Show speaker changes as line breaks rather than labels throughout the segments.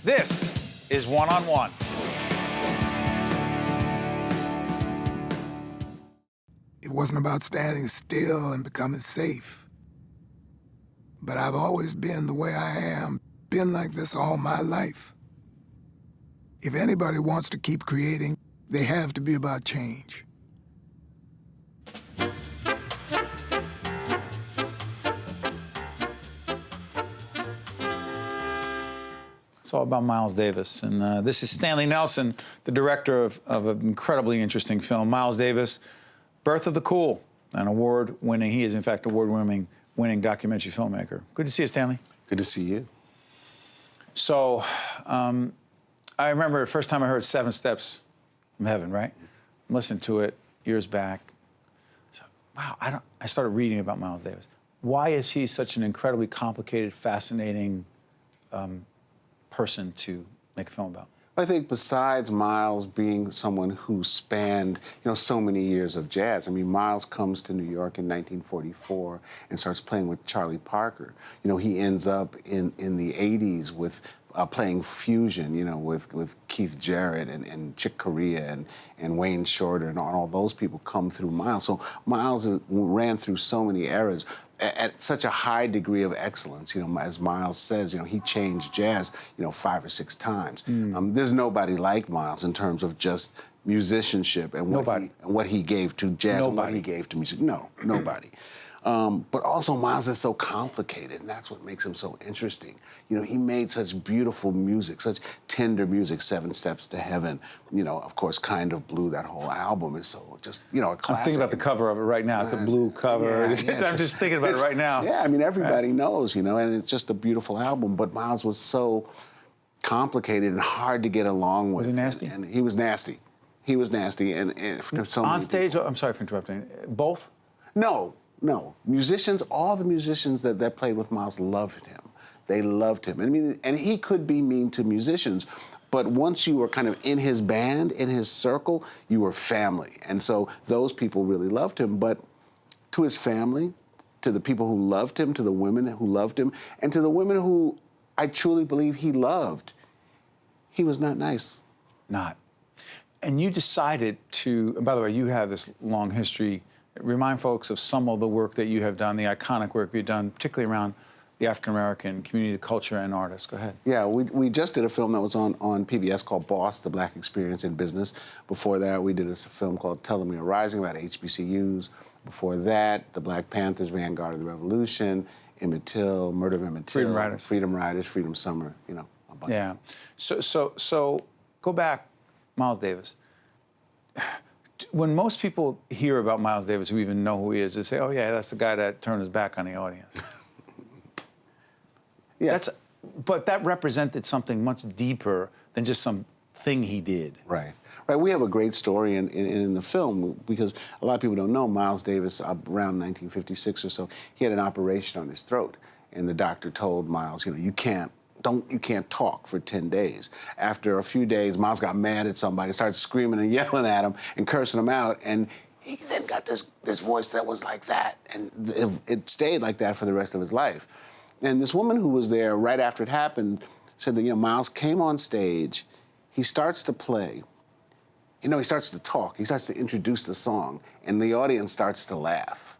This is One on One.
It wasn't about standing still and becoming safe. But I've always been the way I am, been like this all my life. If anybody wants to keep creating, they have to be about change.
It's all about Miles Davis. And this is Stanley Nelson, the director of an incredibly interesting film. Miles Davis, Birth of the Cool, an award-winning, he is in fact award-winning documentary filmmaker. Good to see you, Stanley.
Good to see you.
So, I remember the first time I heard Seven Steps from Heaven, right? Listened to it years back. So, wow, I started reading about Miles Davis. Why is he such an incredibly complicated, fascinating person to make a film about?
I think besides Miles being someone who spanned, so many years of jazz, I mean, Miles comes to New York in 1944 and starts playing with Charlie Parker. He ends up in the 80s with playing fusion, with Keith Jarrett and Chick Corea and Wayne Shorter and all those people come through Miles. So Miles ran through so many eras at such a high degree of excellence. As Miles says, he changed jazz, 5 or 6 times. There's nobody like Miles in terms of just musicianship and what he gave to jazz and what he gave to music. No, nobody. But also Miles is so complicated, and that's what makes him so interesting. He made such beautiful music, such tender music, Seven Steps to Heaven, of course, Kind of Blue, that whole album is so just, a classic.
I'm thinking about the cover of it right now. It's a blue cover. I'm just thinking about it right now.
Yeah, I mean, everybody knows, and it's just a beautiful album, but Miles was so complicated and hard to get along with.
Was he nasty?
And he was nasty. He was nasty, and for so
on
many
stage,
people.
I'm sorry for interrupting. Both?
No. Musicians, all the musicians that played with Miles loved him. They loved him. I mean, and he could be mean to musicians, but once you were kind of in his band, in his circle, you were family. And so those people really loved him. But to his family, to the people who loved him, to the women who loved him, and to the women who I truly believe he loved, he was not nice.
Not. And you decided to, and by the way, you have this long history. Remind folks of some of the work that you have done, the iconic work you've done, particularly around the African-American community, culture, and artists. Go ahead.
Yeah, we just did a film that was on PBS called Boss, The Black Experience in Business. Before that, we did a film called Telomere Rising about HBCUs. Before that, the Black Panthers, Vanguard of the Revolution, Emmett Till, Murder of Emmett Till, Freedom Riders, Freedom Summer, a bunch.
Yeah. So go back, Miles Davis. When most people hear about Miles Davis, who even know who he is, they say, oh, yeah, that's the guy that turned his back on the audience.
Yeah.
But that represented something much deeper than just some thing he did.
Right. We have a great story in the film because a lot of people don't know Miles Davis, around 1956 or so, he had an operation on his throat. And the doctor told Miles, you can't talk for 10 days. After a few days, Miles got mad at somebody, started screaming and yelling at him and cursing him out. And he then got this voice that was like that. And it stayed like that for the rest of his life. And this woman who was there right after it happened said that, Miles came on stage, he starts to play, he starts to talk, he starts to introduce the song, and the audience starts to laugh.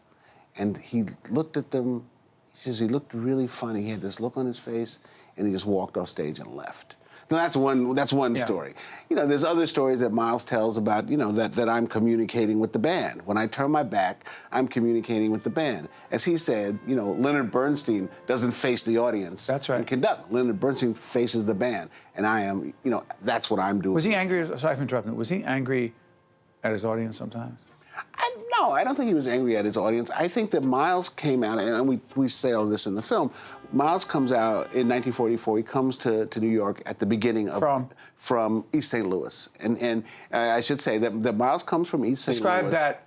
And he looked at them, he looked really funny. He had this look on his face, and he just walked off stage and left. So that's one story. There's other stories that Miles tells about, that I'm communicating with the band. When I turn my back, I'm communicating with the band. As he said, Leonard Bernstein doesn't face the audience.
That's right.
And conduct. Leonard Bernstein faces the band, and I am, that's what I'm doing.
Was he angry? Sorry for interrupting. Was he angry at his audience sometimes?
No, I don't think he was angry at his audience. I think that Miles came out, and we say all this in the film. Miles comes out in 1944. He comes to New York at the beginning of from East St. Louis, and I should say that Miles comes from East St. Louis.
Describe that.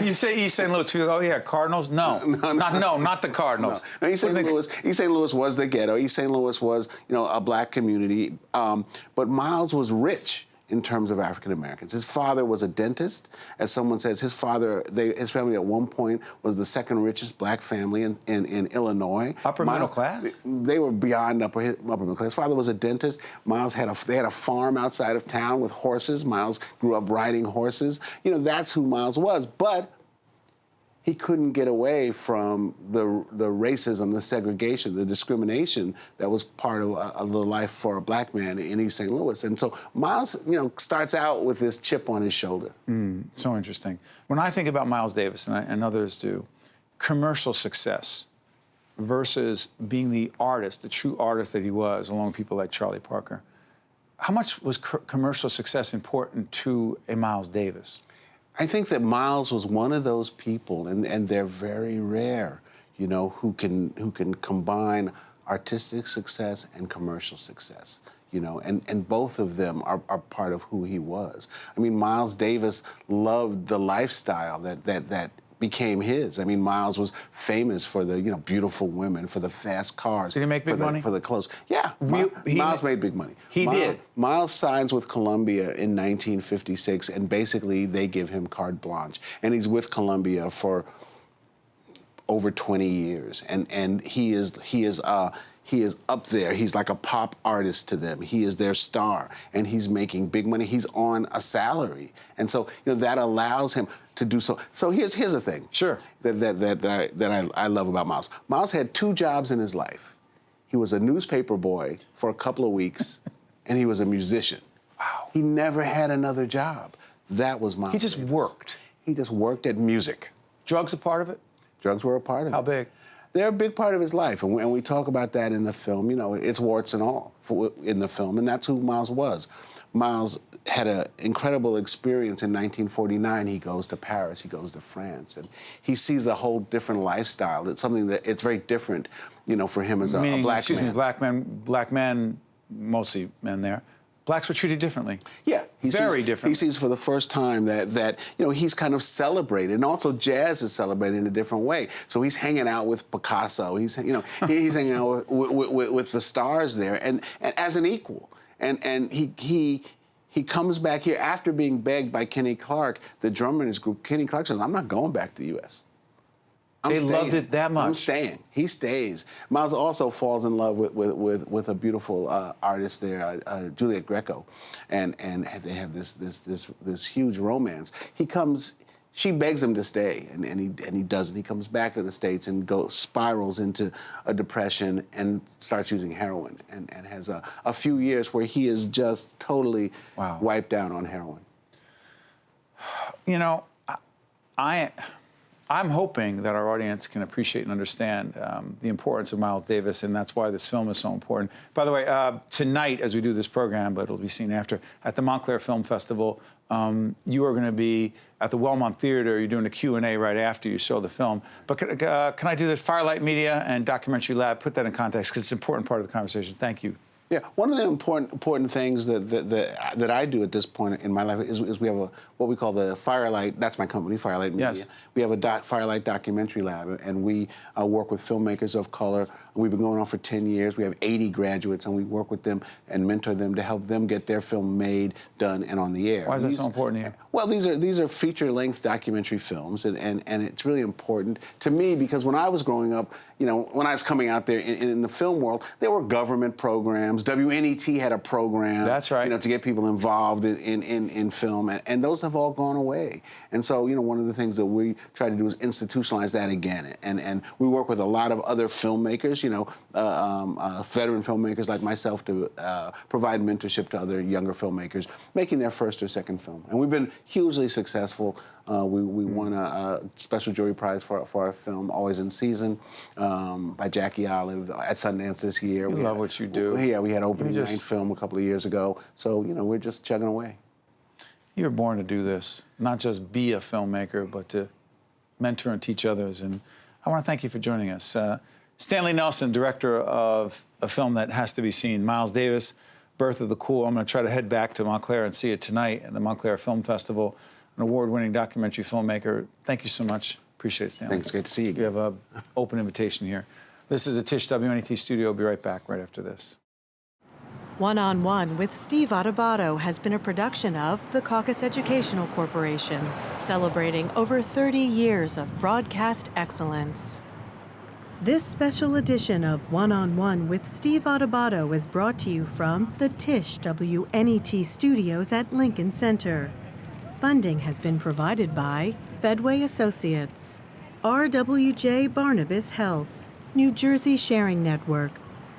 You say East St. Louis, people go, oh yeah, Cardinals? No, not the Cardinals.
No, East St. Louis was the ghetto. East St. Louis was a black community, but Miles was rich. in terms of African Americans. His father was a dentist. As someone says, his family at one point was the second richest black family in Illinois.
Upper middle class?
They were beyond upper middle class. His father was a dentist. Miles they had a farm outside of town with horses. Miles grew up riding horses. You know, that's who Miles was. But he couldn't get away from the racism, the segregation, the discrimination that was part of the life for a black man in East St. Louis. And so Miles, you know, starts out with this chip on his shoulder.
So interesting. When I think about Miles Davis, and others do, commercial success versus being the artist, the true artist that he was, along with people like Charlie Parker, how much was commercial success important to a Miles Davis?
I think that Miles was one of those people, and they're very rare, you know, who can combine artistic success and commercial success, you know, and both of them are part of who he was. I mean, Miles Davis loved the lifestyle that became his. I mean, Miles was famous for the, you know, beautiful women, for the fast cars.
Did he make big money?
For the clothes. Yeah, Miles made big money.
He did.
Miles signs with Columbia in 1956, and basically they give him carte blanche. And he's with Columbia for over 20 years, and he is up there. He's like a pop artist to them. He is their star, and he's making big money. He's on a salary, and so, you know, that allows him to do so. So here's the thing.
Sure.
That I love about Miles. Miles had 2 jobs in his life. He was a newspaper boy for a couple of weeks, and he was a musician.
Wow.
He never had another job. That was Miles.
He just
Davis.
worked.
He just worked at music.
Drugs a part of it?
Drugs were a part of it.
How big?
They're a big part of his life, and we talk about that in the film. You know, it's warts and all in the film, and that's who Miles was. Miles had an incredible experience in 1949. He goes to Paris, he goes to France, and he sees a whole different lifestyle. It's something that it's very different, you know, for him as a black man.
Excuse me, black men, mostly men there. Blacks were treated differently.
Yeah,
very different.
He sees for the first time that you know, he's kind of celebrated, and also jazz is celebrated in a different way. So he's hanging out with Picasso. He's hanging out with the stars there, and as an equal. And he comes back here after being begged by Kenny Clark, the drummer in his group. Kenny Clark says, "I'm not going back to the U.S.
They loved it that much.
I'm staying." He stays. Miles also falls in love with a beautiful artist there, Juliet Greco, and they have this huge romance. He comes. She begs him to stay, and he doesn't. He comes back to the States and spirals into a depression and starts using heroin, and has a few years where he is just totally wiped out on heroin.
You know, I'm hoping that our audience can appreciate and understand the importance of Miles Davis, and that's why this film is so important. By the way, tonight, as we do this program, but it'll be seen after, at the Montclair Film Festival, you are going to be at the Wellmont Theater. You're doing a Q&A right after you show the film. But can I do this? Firelight Media and Documentary Lab, put that in context, because it's an important part of the conversation. Thank you.
Yeah, one of the important things that I do at this point in my life is we have what we call the Firelight. That's my company, Firelight Media.
Yes.
We have a Firelight Documentary Lab, and we work with filmmakers of color. We've been going on for 10 years. We have 80 graduates, and we work with them and mentor them to help them get their film made, done, and on the air.
Why is that so important here?
Well, these are feature-length documentary films, and it's really important to me because when I was growing up, you know, when I was coming out there in the film world, there were government programs. WNET had a program.
That's right.
You know, to get people involved in film, and those have all gone away. And so, you know, one of the things that we try to do is institutionalize that again. And we work with a lot of other filmmakers, you know, veteran filmmakers like myself to provide mentorship to other younger filmmakers making their first or second film. And we've been hugely successful. We won a special jury prize for our film, Always in Season, by Jackie Olive at Sundance this year.
We love what you do.
Yeah, we had opening night film a couple of years ago. So, you know, we're just chugging away.
You were born to do this, not just be a filmmaker, but to mentor and teach others. And I want to thank you for joining us. Stanley Nelson, director of a film that has to be seen, Miles Davis, Birth of the Cool. I'm going to try to head back to Montclair and see it tonight at the Montclair Film Festival. An award-winning documentary filmmaker. Thank you so much. Appreciate it, Stanley.
Thanks. Great to see you again.
You have an open invitation here. This is the Tisch WNET studio. We'll be right back right after this.
One-on-One with Steve Adubato has been a production of the Caucus Educational Corporation, celebrating over 30 years of broadcast excellence. This special edition of One-on-One with Steve Adubato is brought to you from the Tisch WNET studios at Lincoln Center. Funding has been provided by Fedway Associates, RWJ Barnabas Health, New Jersey Sharing Network,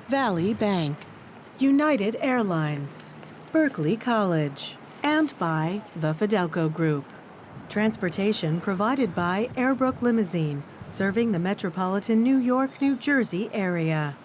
Valley Bank, United Airlines, Berkeley College, and by the Fidelco Group. Transportation provided by Airbrook Limousine, serving the metropolitan New York, New Jersey area.